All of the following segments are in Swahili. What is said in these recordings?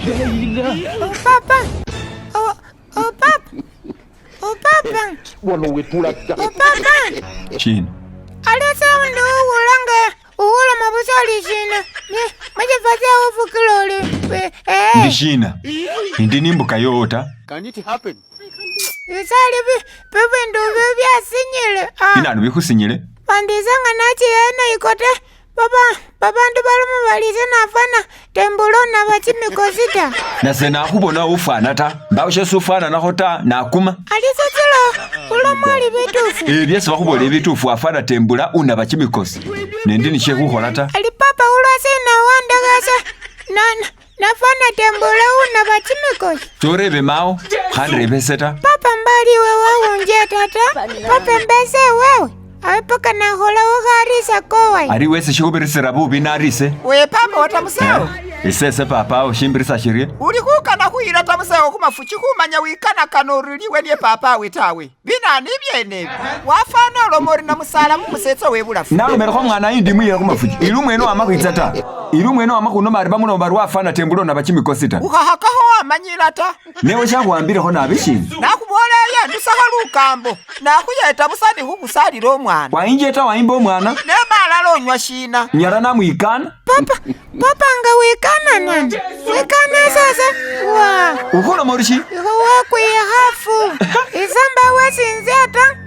Papa. Oh papa. Oh papa. Oh papa. Chini. Alisa ndo ulanga. Uhula mabusali china. Maje fazia ufu kilole. Ndishina. Ndi nimbuka yota. Can it happen? Isali pepe ndo bebya sinyile. Binanu bikusinyile. Pandizanga nachi yana ikote. Papa ndo balumu balize nafana tembulo na bachimikozita. Nase nakubona ufana ta. Mbawushe sufana nakota nakuma. Alisa chilo ulamwali bitufu. Byesi bakubole bitufu afana tembula una bachimikosi. Nendi nishe kukola ta. Ali papa ulwase na wandagasa. Nafana tembula una bachimikosi. Chorebe mao. Handrebe seta. Papa mbali wewe unje tata. Papa mbese wewe. Awepoka na hola uharisa kowai. Ari wese shikubirisira bubi narise. We papa wa Tamuseo. Isese papa ushimbirisa shirie. Uri kukana kuira Tamuseo kumafuchi kumanya wikana kanoriliwe niye papa wetawe. Bina nibyene. Wafana olomori na musala mumusetso webulafu. Nawe meroko mwana indi mwiye kumafuchi. Ilu mweno amakwitsata. Ilu mweno amakuno mariba muno barwa afana tembulo na bachimikosita. Ukahakaho amanyira ta. Newe shakwambireho nabishini. Nakuboleya ndusaho lukambo. Nakuyeta busani hubusalira omwana. Wainjeta waimba omwana. Nemala lonywa shina. Nyara namwikana. Papa nga wikana nani? Wikana sasa. Wa. Ukola morishi? Wakwe hafu. Isamba wasinzeta.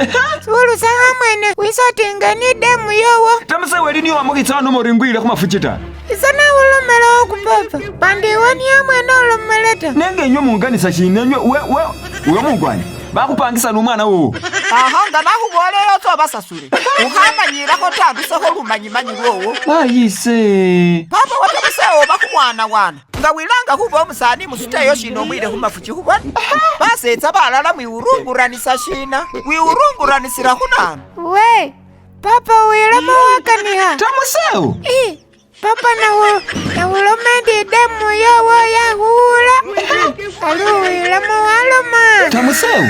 Sulu sanga mwene. Wisotinga ni demu yowo. Tamuseo elini wamukitsa no moringwire kumafuchita. Isana ulomela oku papa. Pandi wani ya mwene ulomeleta. Nenge nyo munganisa shinenyo we mungwani. Bakupangisa n'umwana wo. Ahanga nakuboleya to basasure. Uhamanyira ko tanduseho lumanyimanyi lwowo. Ayise. Papa wa Tamuseo bakumwana wana. Nga wilanga kubo omusani musiteyo shino mwire kumafuchi kubona. Basetsa balala mwiurunguranisa shina. Wiurunguranisira kunana. We. Papa wilama wakaniha. Tamuseo. Papa na ulomendi demu yowo ya hula. Alu wilama waloma. Tamuseo.